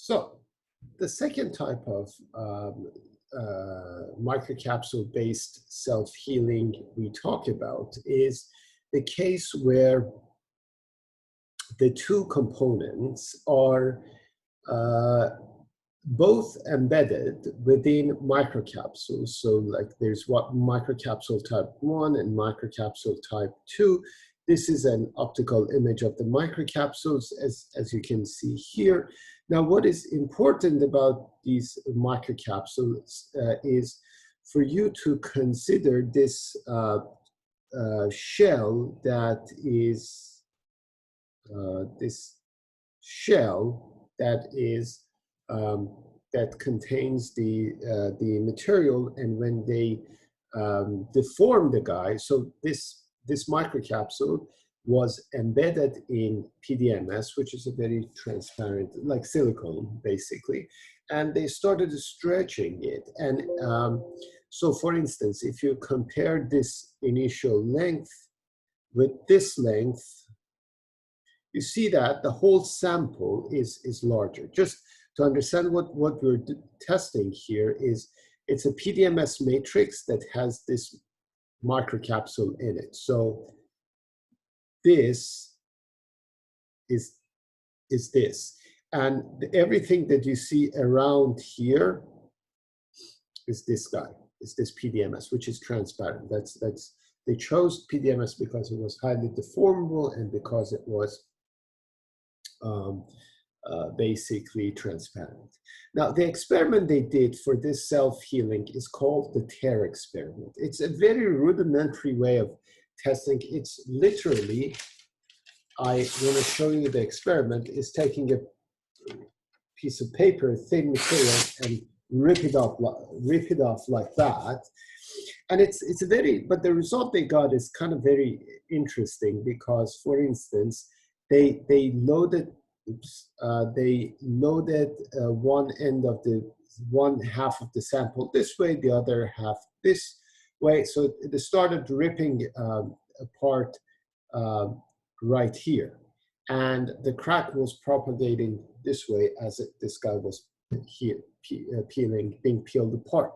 So the second type of microcapsule-based self-healing we talk about is the case where the two components are both embedded within microcapsules. So like there's what microcapsule type 1 and microcapsule type 2. This is an optical image of the microcapsules, as you can see here. Now, what is important about these microcapsules is for you to consider this shell that is that contains the material, and when they deform the guy, so this microcapsule was embedded in PDMS, which is a very transparent, like silicone, basically. And they started stretching it. And so for instance, if you compare this initial length with this length, you see that the whole sample is larger. Just to understand what we're testing here is, it's a PDMS matrix that has this microcapsule in it. So this is this, and everything that you see around here is this guy, is this PDMS, which is transparent. They chose PDMS because it was highly deformable and because it was basically transparent. Now, the experiment they did for this self-healing is called the tear experiment. It's a very rudimentary way of testing. It's literally, I want to show you the experiment, is taking a piece of paper, thin material, and rip it off like that. And it's a very, but the result they got is kind of very interesting because, for instance, they loaded one half of the sample this way, the other half this way. So it started ripping apart right here. And the crack was propagating this way as this guy was here, being peeled apart.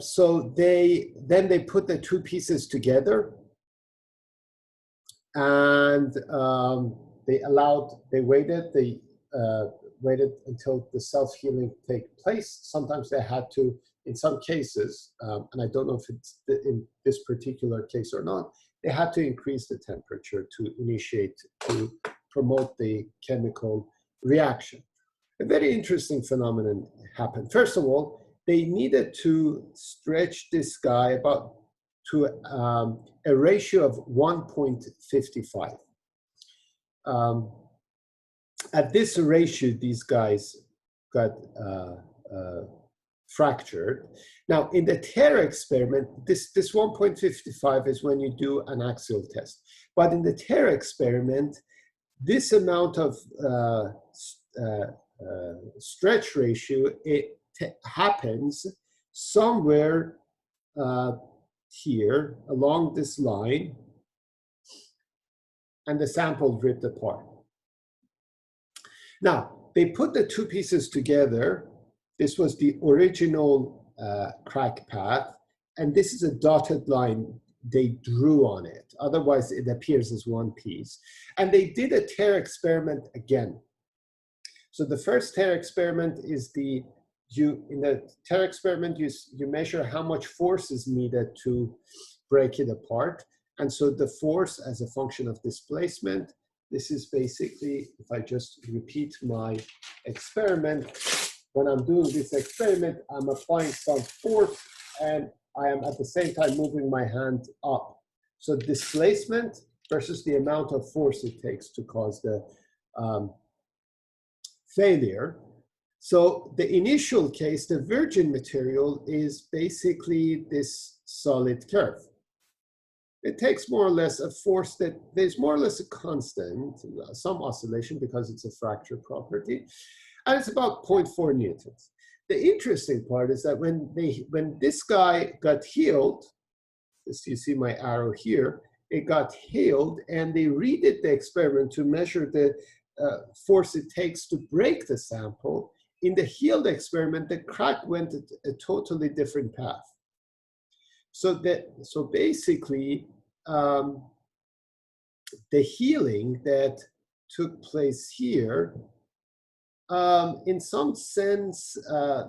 So they put the two pieces together, and they waited until the self-healing take place. Sometimes they had to, in some cases, and I don't know if it's in this particular case or not, they had to increase the temperature to promote the chemical reaction. A very interesting phenomenon happened. First of all, they needed to stretch this guy to a ratio of 1.55. At this ratio, these guys got fractured. Now, in the tear experiment, this 1.55 is when you do an axial test. But in the tear experiment, this amount of stretch ratio, it happens somewhere here along this line, and the sample ripped apart. Now, they put the two pieces together. This was the original crack path, and this is a dotted line they drew on it. Otherwise, it appears as one piece. And they did a tear experiment again. So the first tear experiment is in the tear experiment, you measure how much force is needed to break it apart. And so the force as a function of displacement, this is basically, if I just repeat my experiment, when I'm doing this experiment, I'm applying some force and I am at the same time moving my hand up. So displacement versus the amount of force it takes to cause the failure. So the initial case, the virgin material, is basically this solid curve. It takes more or less a force that there's more or less a constant, some oscillation because it's a fracture property, and it's about 0.4 newtons. The interesting part is that when this guy got healed, you see my arrow here, it got healed, and they redid the experiment to measure the force it takes to break the sample. In the healed experiment, the crack went a totally different path. So basically, the healing that took place here, in some sense,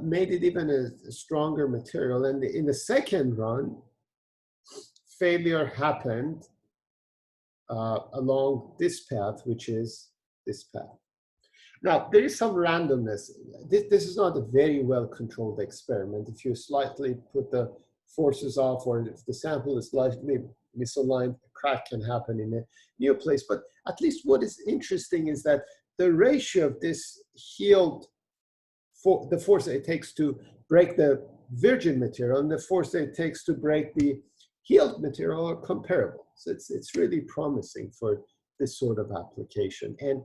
made it even a stronger material. And in the second run, failure happened along this path, which is this path. Now, there is some randomness. This is not a very well-controlled experiment. If you slightly put the forces off, or if the sample is slightly misaligned, a crack can happen in a new place. But at least what is interesting is that the ratio of this healed, the force that it takes to break the virgin material and the force that it takes to break the healed material are comparable. So it's really promising for this sort of application. And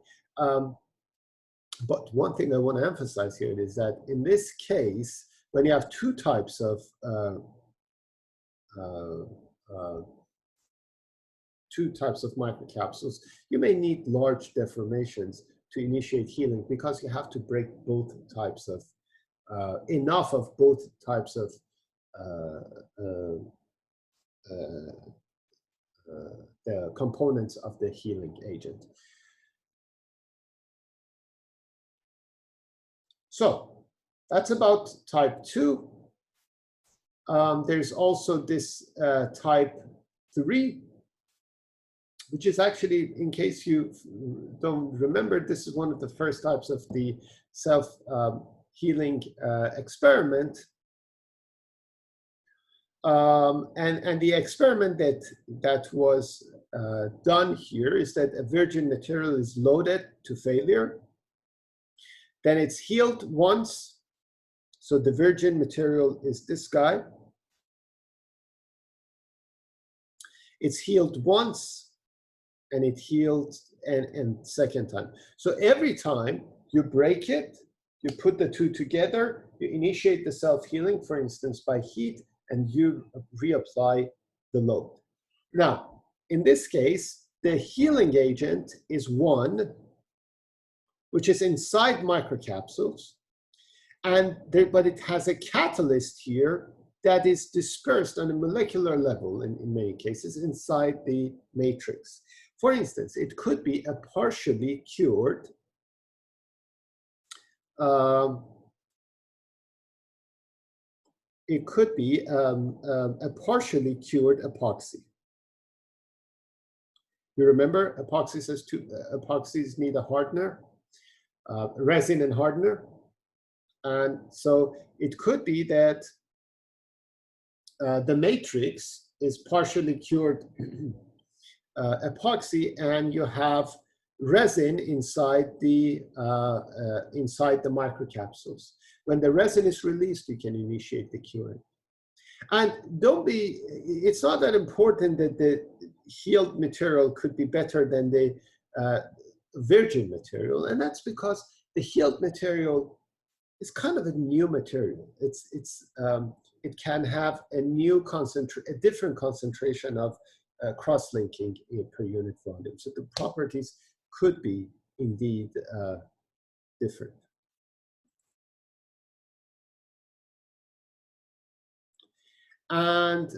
but one thing I want to emphasize here is that in this case, when you have two types of microcapsules, you may need large deformations to initiate healing, because you have to break both types of enough of both types of the components of the healing agent. So that's about type 2. There's also this type 3, which is actually, in case you don't remember, this is one of the first types of the self-healing experiment. And the experiment that was done here is that a virgin material is loaded to failure. Then it's healed once. So the virgin material is this guy. It's healed once, and it healed and second time. So every time you break it, you put the two together, you initiate the self-healing, for instance, by heat, and you reapply the load. Now, in this case, the healing agent is one, which is inside microcapsules, but it has a catalyst here that is dispersed on a molecular level, in many cases, inside the matrix. For instance, it could be a partially cured it could be a partially cured epoxy. You remember, epoxies need a hardener, resin and hardener. And so it could be that the matrix is partially cured epoxy, and you have resin inside the microcapsules. When the resin is released, you can initiate the curing. And it's not that important that the healed material could be better than the virgin material, and that's because the healed material is kind of a new material. It can have a different concentration of cross-linking per unit volume. So the properties could be indeed different. And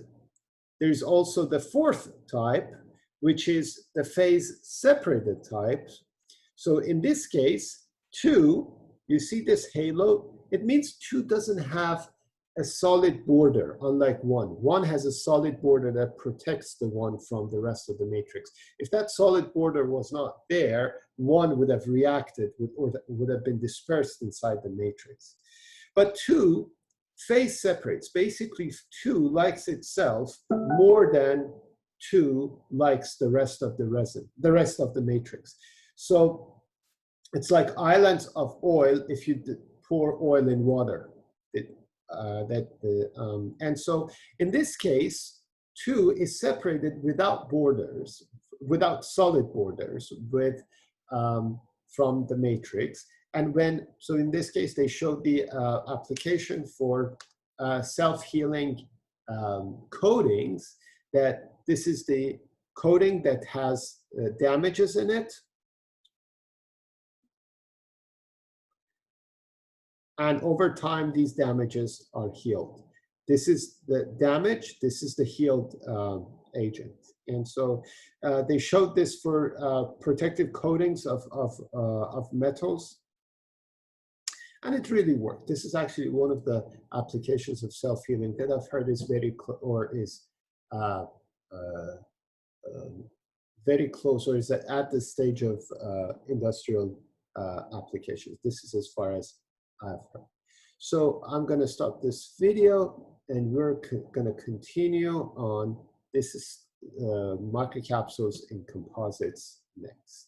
there's also the fourth type, which is the phase-separated type. So in this case, 2, you see this halo? It means 2 doesn't have a solid border, unlike 1. 1 has a solid border that protects the 1 from the rest of the matrix. If that solid border was not there, 1 would have reacted or would have been dispersed inside the matrix. But 2 phase separates. Basically, 2 likes itself more than 2 likes the rest of the resin, the rest of the matrix. So it's like islands of oil if you pour oil in water. And so in this case, 2 is separated without borders, without solid borders, from the matrix. And so in this case, they showed the application for self-healing coatings, that this is the coating that has damages in it. And over time, these damages are healed. This is the damage, this is the healed agent. And so they showed this for protective coatings of metals. And it really worked. This is actually one of the applications of self-healing that I've heard is very very close, or is at the stage of industrial applications. This is as far as I've heard. So I'm going to stop this video, and we're going to continue on. This is microcapsules in composites next.